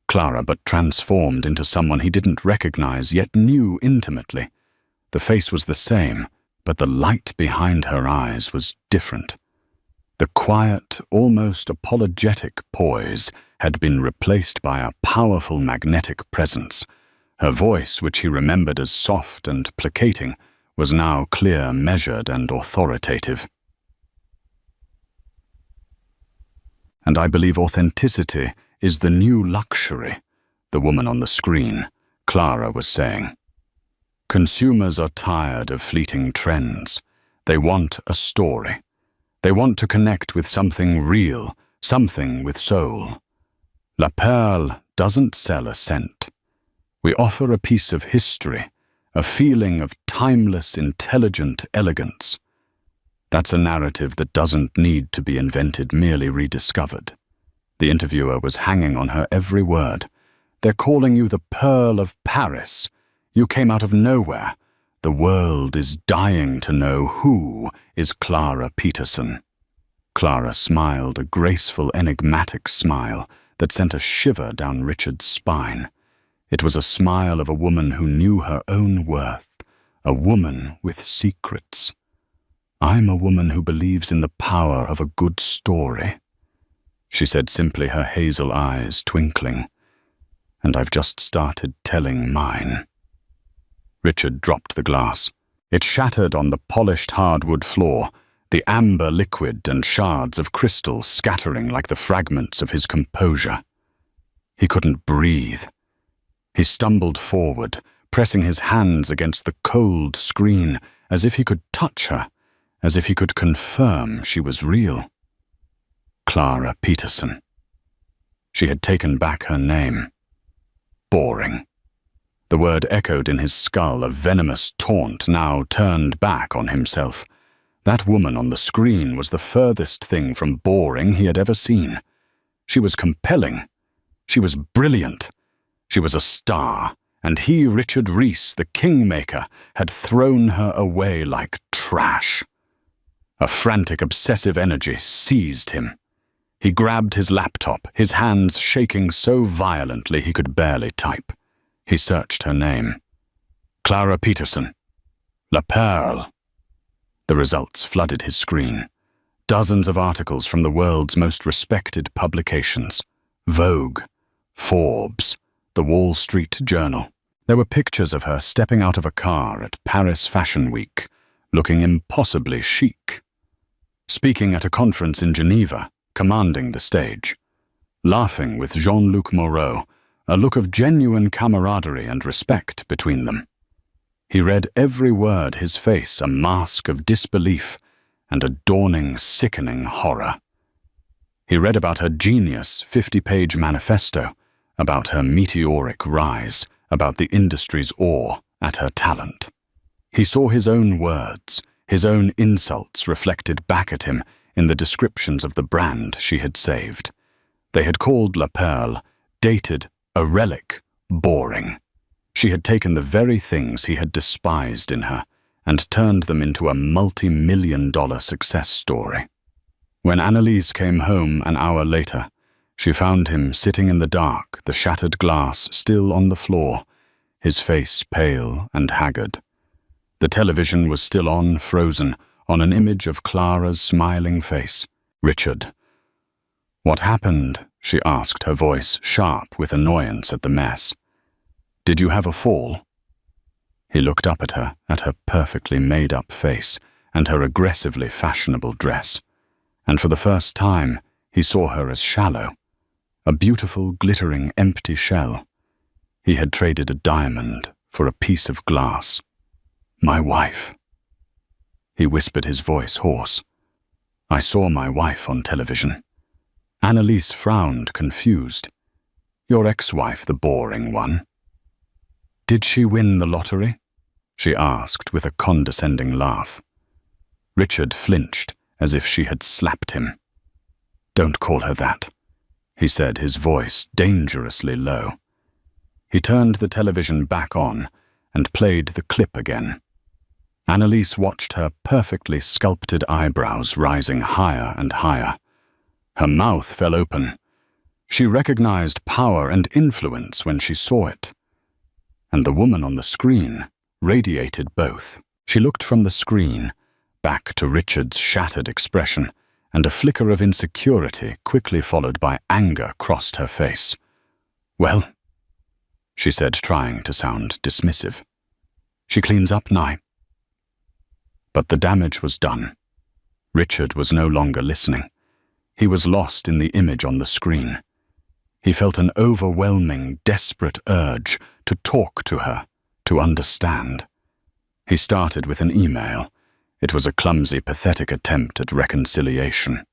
S1: Clara, but transformed into someone he didn't recognize, yet knew intimately. The face was the same, but the light behind her eyes was different. The quiet, almost apologetic poise had been replaced by a powerful magnetic presence. Her voice, which he remembered as soft and placating, was now clear, measured, and authoritative. And I believe authenticity is the new luxury, the woman on the screen, Clara, was saying. Consumers are tired of fleeting trends. They want a story. They want to connect with something real, something with soul. La Perle doesn't sell a scent. We offer a piece of history, a feeling of timeless, intelligent elegance. That's a narrative that doesn't need to be invented, merely rediscovered. The interviewer was hanging on her every word. They're calling you the Pearl of Paris. You came out of nowhere. The world is dying to know who is Clara Peterson. Clara smiled, a graceful, enigmatic smile, that sent a shiver down Richard's spine. It was a smile of a woman who knew her own worth, a woman with secrets. "I'm a woman who believes in the power of a good story," she said simply, her hazel eyes twinkling. "And I've just started telling mine." Richard dropped the glass. It shattered on the polished hardwood floor, the amber liquid and shards of crystal scattering like the fragments of his composure. He couldn't breathe. He stumbled forward, pressing his hands against the cold screen, as if he could touch her, as if he could confirm she was real. Clara Peterson. She had taken back her name. Boring. The word echoed in his skull, a venomous taunt now turned back on himself. That woman on the screen was the furthest thing from boring he had ever seen. She was compelling. She was brilliant. She was a star, and he, Richard Reese, the kingmaker, had thrown her away like trash. A frantic, obsessive energy seized him. He grabbed his laptop, his hands shaking so violently he could barely type. He searched her name. Clara Peterson. La Perle. The results flooded his screen. Dozens of articles from the world's most respected publications. Vogue, Forbes, the Wall Street Journal. There were pictures of her stepping out of a car at Paris Fashion Week, looking impossibly chic. Speaking at a conference in Geneva, commanding the stage. Laughing with Jean-Luc Moreau, a look of genuine camaraderie and respect between them. He read every word, his face a mask of disbelief and a dawning, sickening horror. He read about her genius 50-page manifesto, about her meteoric rise, about the industry's awe at her talent. He saw his own words, his own insults reflected back at him in the descriptions of the brand she had saved. They had called La Perle dated, a relic, boring. She had taken the very things he had despised in her and turned them into a multi-million-dollar success story. When Annalise came home an hour later, she found him sitting in the dark, the shattered glass still on the floor, his face pale and haggard. The television was still on, frozen, on an image of Clara's smiling face. "Richard." "What happened?" she asked, her voice sharp with annoyance at the mess. "Did you have a fall?" He looked up at her perfectly made-up face and her aggressively fashionable dress. And for the first time, he saw her as shallow, a beautiful, glittering, empty shell. He had traded a diamond for a piece of glass. "My wife." He whispered, his voice hoarse. "I saw my wife on television." Annalise frowned, confused. "Your ex-wife, the boring one." "Did she win the lottery?" she asked with a condescending laugh. Richard flinched, as if she had slapped him. "Don't call her that," he said, his voice dangerously low. He turned the television back on and played the clip again. Annalise watched her perfectly sculpted eyebrows rising higher and higher. Her mouth fell open. She recognized power and influence when she saw it. And the woman on the screen radiated both. She looked from the screen, back to Richard's shattered expression, and a flicker of insecurity, quickly followed by anger, crossed her face. "Well," she said, trying to sound dismissive. "She cleans up now." But the damage was done. Richard was no longer listening. He was lost in the image on the screen. He felt an overwhelming, desperate urge to talk to her, to understand. He started with an email. It was a clumsy, pathetic attempt at reconciliation.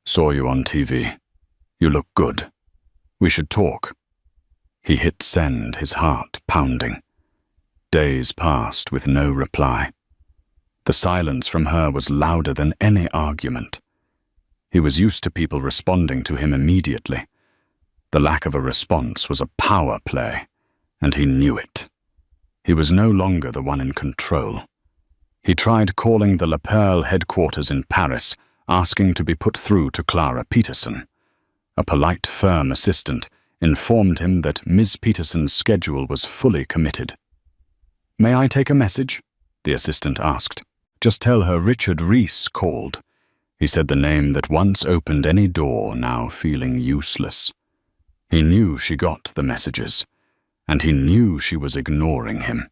S1: "Saw you on TV. You look good. We should talk." He hit send, his heart pounding. Days passed with no reply. The silence from her was louder than any argument. He was used to people responding to him immediately. The lack of a response was a power play, and he knew it. He was no longer the one in control. He tried calling the La Perle headquarters in Paris, asking to be put through to Clara Peterson. A polite, firm assistant informed him that Ms. Peterson's schedule was fully committed. "May I take a message?" the assistant asked. "Just tell her Richard Reese called." He said the name that once opened any door, now feeling useless. He knew she got the messages, and he knew she was ignoring him.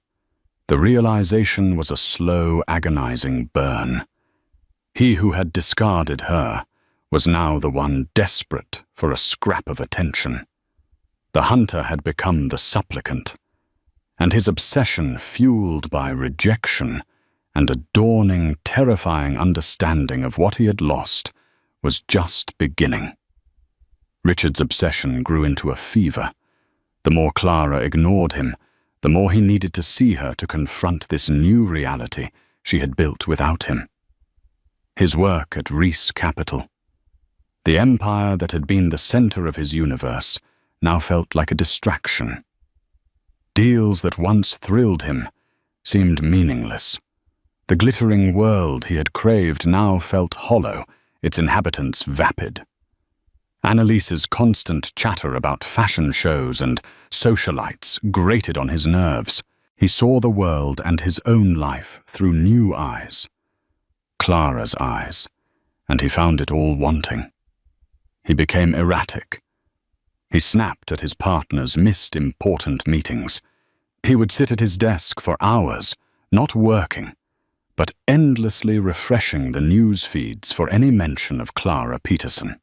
S1: The realization was a slow, agonizing burn. He who had discarded her was now the one desperate for a scrap of attention. The hunter had become the supplicant, and his obsession, fueled by rejection and a dawning, terrifying understanding of what he had lost, was just beginning. Richard's obsession grew into a fever. The more Clara ignored him, the more he needed to see her to confront this new reality she had built without him. His work at Reese Capital, the empire that had been the center of his universe, now felt like a distraction. Deals that once thrilled him seemed meaningless. The glittering world he had craved now felt hollow, its inhabitants vapid. Annalise's constant chatter about fashion shows and socialites grated on his nerves. He saw the world and his own life through new eyes, Clara's eyes, and he found it all wanting. He became erratic. He snapped at his partner's missed important meetings. He would sit at his desk for hours, not working, but endlessly refreshing the news feeds for any mention of Clara Peterson.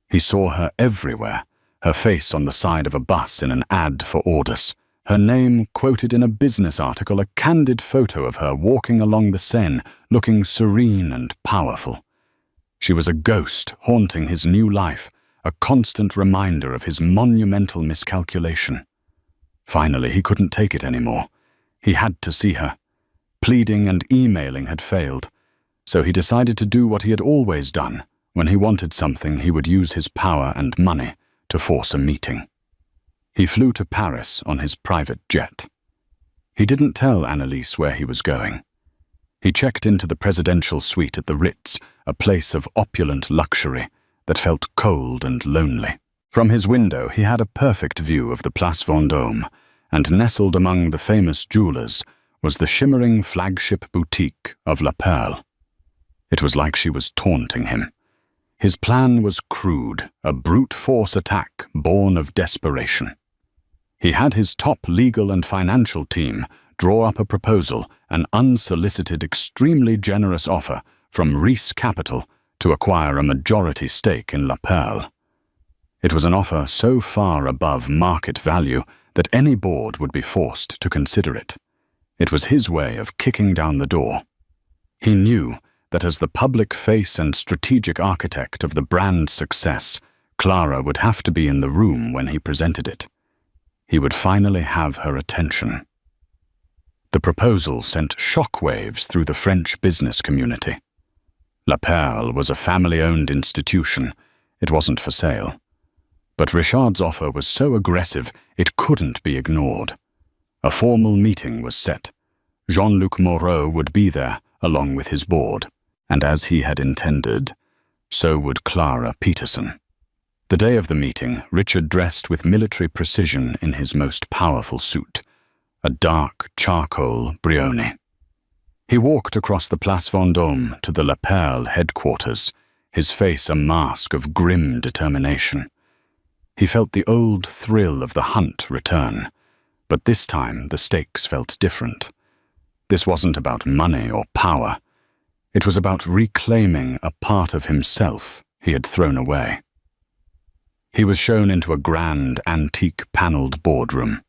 S1: He saw her everywhere, her face on the side of a bus in an ad for Ordus, her name quoted in a business article, a candid photo of her walking along the Seine, looking serene and powerful. She was a ghost haunting his new life, a constant reminder of his monumental miscalculation. Finally, he couldn't take it anymore. He had to see her. Pleading and emailing had failed, so he decided to do what he had always done. When he wanted something, he would use his power and money to force a meeting. He flew to Paris on his private jet. He didn't tell Annalise where he was going. He checked into the presidential suite at the Ritz, a place of opulent luxury that felt cold and lonely. From his window, he had a perfect view of the Place Vendôme, and nestled among the famous jewelers was the shimmering flagship boutique of La Perle. It was like she was taunting him. His plan was crude, a brute force attack born of desperation. He had his top legal and financial team draw up a proposal, an unsolicited, extremely generous offer from Reese Capital to acquire a majority stake in La Perle. It was an offer so far above market value that any board would be forced to consider it. It was his way of kicking down the door. He knew that as the public face and strategic architect of the brand's success, Clara would have to be in the room when he presented it. He would finally have her attention. The proposal sent shockwaves through the French business community. La Perle was a family-owned institution. It wasn't for sale. But Richard's offer was so aggressive it couldn't be ignored. A formal meeting was set. Jean-Luc Moreau would be there, along with his board. And as he had intended, so would Clara Peterson. The day of the meeting, Richard dressed with military precision in his most powerful suit, a dark charcoal brioni. He walked across the Place Vendôme to the La Perle headquarters, his face a mask of grim determination. He felt the old thrill of the hunt return, but this time the stakes felt different. This wasn't about money or power. It was about reclaiming a part of himself he had thrown away. He was shown into a grand, antique-paneled boardroom.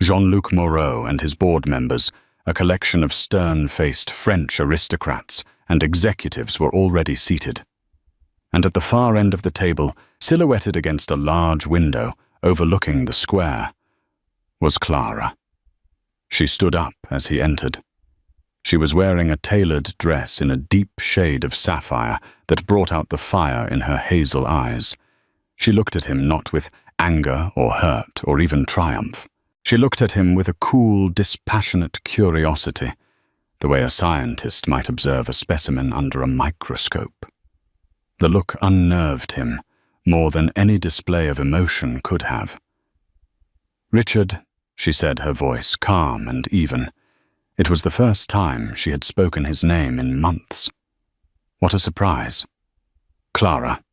S1: Jean-Luc Moreau and his board members, a collection of stern-faced French aristocrats and executives, were already seated. And at the far end of the table, silhouetted against a large window overlooking the square, was Clara. She stood up as he entered. She was wearing a tailored dress in a deep shade of sapphire that brought out the fire in her hazel eyes. She looked at him not with anger or hurt or even triumph. She looked at him with a cool, dispassionate curiosity, the way a scientist might observe a specimen under a microscope. The look unnerved him, more than any display of emotion could have. "Richard," she said, her voice calm and even. It was the first time she had spoken his name in months. "What a surprise." "Clara,"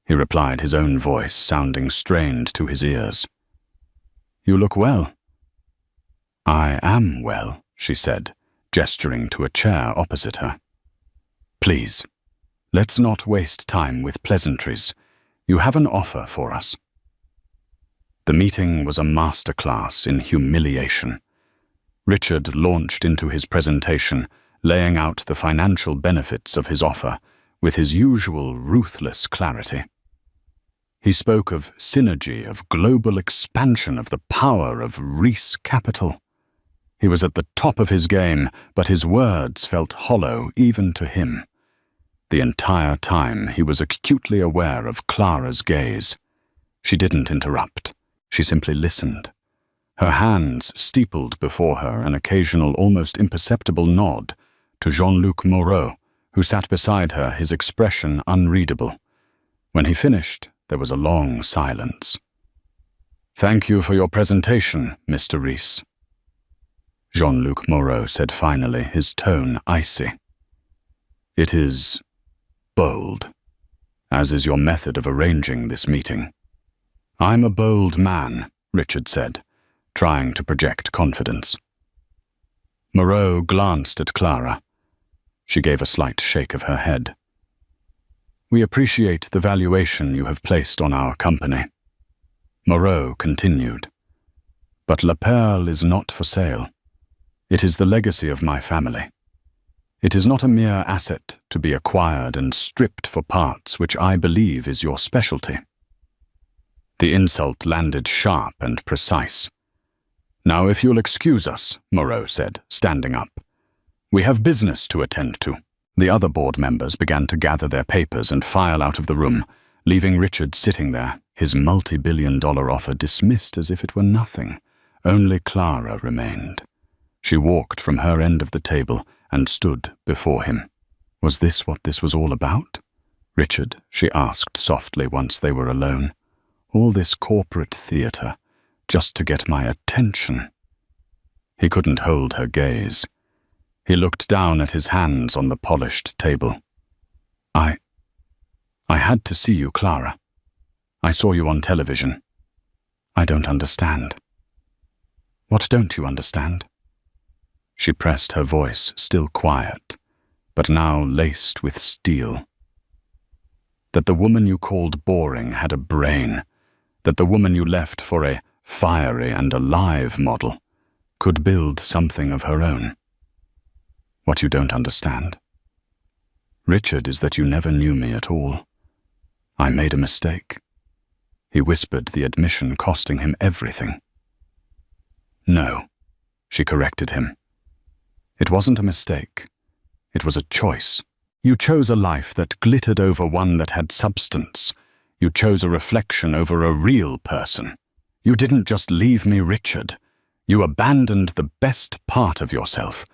S1: he replied, his own voice sounding strained to his ears. "You look well." "I am well," she said, gesturing to a chair opposite her. "Please, let's not waste time with pleasantries. You have an offer for us." The meeting was a masterclass in humiliation. Richard launched into his presentation, laying out the financial benefits of his offer with his usual ruthless clarity. He spoke of synergy, of global expansion, of the power of Reese Capital. He was at the top of his game, but his words felt hollow even to him. The entire time he was acutely aware of Clara's gaze. She didn't interrupt. She simply listened. Her hands steepled before her an occasional, almost imperceptible nod to Jean-Luc Moreau, who sat beside her, his expression unreadable. When he finished, there was a long silence. "Thank you for your presentation, Mr. Reese," Jean-Luc Moreau said finally, his tone icy. "It is bold, as is your method of arranging this meeting." "I'm a bold man," Richard said, trying to project confidence. Moreau glanced at Clara. She gave a slight shake of her head. "We appreciate the valuation you have placed on our company." Moreau continued, "But La Perle is not for sale. It is the legacy of my family. It is not a mere asset to be acquired and stripped for parts, which I believe is your specialty." The insult landed sharp and precise. "Now, if you'll excuse us," Moreau said, standing up. "We have business to attend to." The other board members began to gather their papers and file out of the room, leaving Richard sitting there, his multi-billion-dollar offer dismissed as if it were nothing. Only Clara remained. She walked from her end of the table and stood before him. Was this what this was all about? "Richard," she asked softly once they were alone. "All this corporate theater, just to get my attention." He couldn't hold her gaze. He looked down at his hands on the polished table. I had to see you, Clara. I saw you on television. I don't understand." "What don't you understand?" She pressed her voice, still quiet, but now laced with steel. "That the woman you called boring had a brain, that the woman you left for a fiery and alive model could build something of her own. What you don't understand, Richard, is that you never knew me at all. I made a mistake." He whispered, the admission costing him everything. "No," she corrected him. "It wasn't a mistake. It was a choice. You chose a life that glittered over one that had substance. You chose a reflection over a real person. You didn't just leave me, Richard. You abandoned the best part of yourself,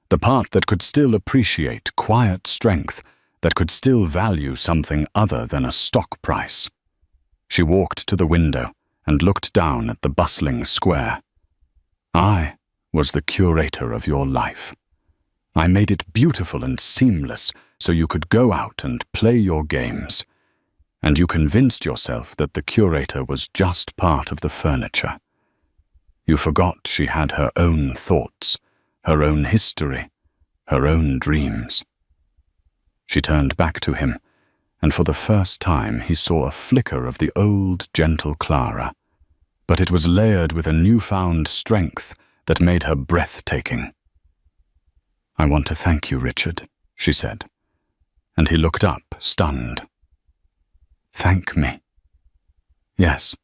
S1: the part that could still appreciate quiet strength, that could still value something other than a stock price." She walked to the window and looked down at the bustling square. "I was the curator of your life. I made it beautiful and seamless so you could go out and play your games. And you convinced yourself that the curator was just part of the furniture. You forgot she had her own thoughts, her own history, her own dreams." She turned back to him, and for the first time he saw a flicker of the old, gentle Clara, but it was layered with a newfound strength that made her breathtaking. "I want to thank you, Richard," she said, and he looked up, stunned. "Thank me?" "Yes.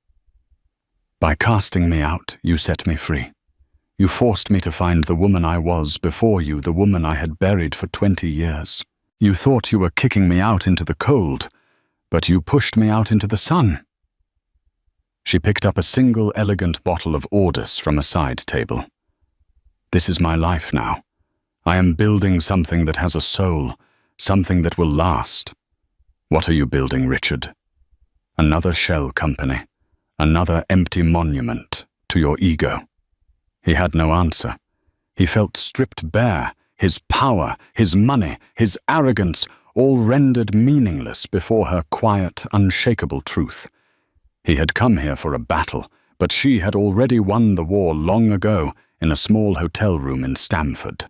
S1: By casting me out, you set me free. You forced me to find the woman I was before you, the woman I had buried for 20 years. You thought you were kicking me out into the cold, but you pushed me out into the sun." She picked up a single elegant bottle of Ordus from a side table. "This is my life now. I am building something that has a soul, something that will last." "What are you building, Richard?" Another shell company, another empty monument to your ego. He had no answer. He felt stripped bare, his power, his money, his arrogance, all rendered meaningless before her quiet, unshakable truth. He had come here for a battle, but she had already won the war long ago in a small hotel room in Stamford.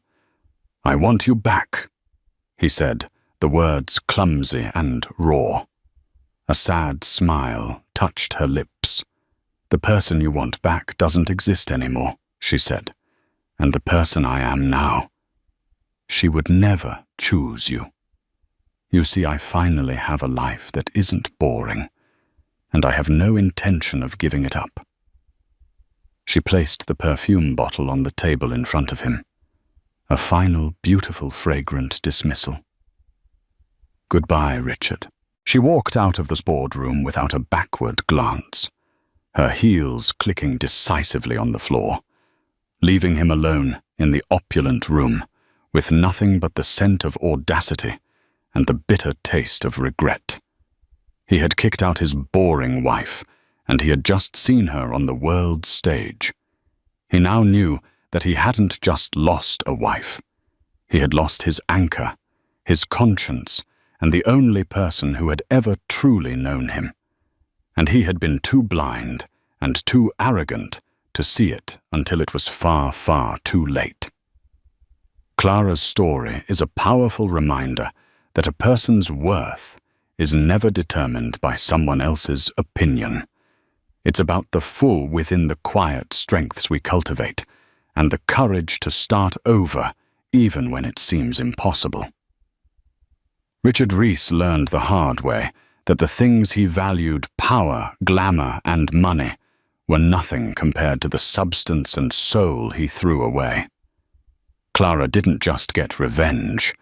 S1: "I want you back," he said, the words clumsy and raw. A sad smile touched her lips. "The person you want back doesn't exist anymore," she said, "and the person I am now, she would never choose you. You see, I finally have a life that isn't boring, and I have no intention of giving it up." She placed the perfume bottle on the table in front of him. A final, beautiful, fragrant dismissal. "Goodbye, Richard." She walked out of the boardroom without a backward glance, her heels clicking decisively on the floor, leaving him alone in the opulent room with nothing but the scent of audacity and the bitter taste of regret. He had kicked out his boring wife, and he had just seen her on the world's stage. He now knew that he hadn't just lost a wife. He had lost his anchor, his conscience, and the only person who had ever truly known him. And he had been too blind and too arrogant to see it until it was far, far too late. Clara's story is a powerful reminder that a person's worth is never determined by someone else's opinion. It's about the full within the quiet strengths we cultivate and the courage to start over even when it seems impossible. Richard Rees learned the hard way that the things he valued, power, glamour, and money, were nothing compared to the substance and soul he threw away. Clara didn't just get revenge.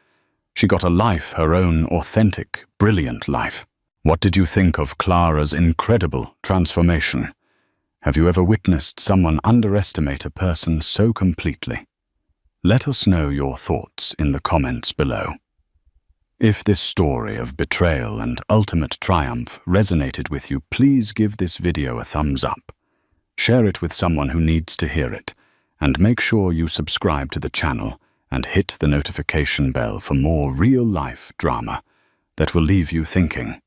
S1: She got a life, her own authentic, brilliant life. What did you think of Clara's incredible transformation? Have you ever witnessed someone underestimate a person so completely? Let us know your thoughts in the comments below. If this story of betrayal and ultimate triumph resonated with you, please give this video a thumbs up. Share it with someone who needs to hear it, and make sure you subscribe to the channel and hit the notification bell for more real-life drama that will leave you thinking.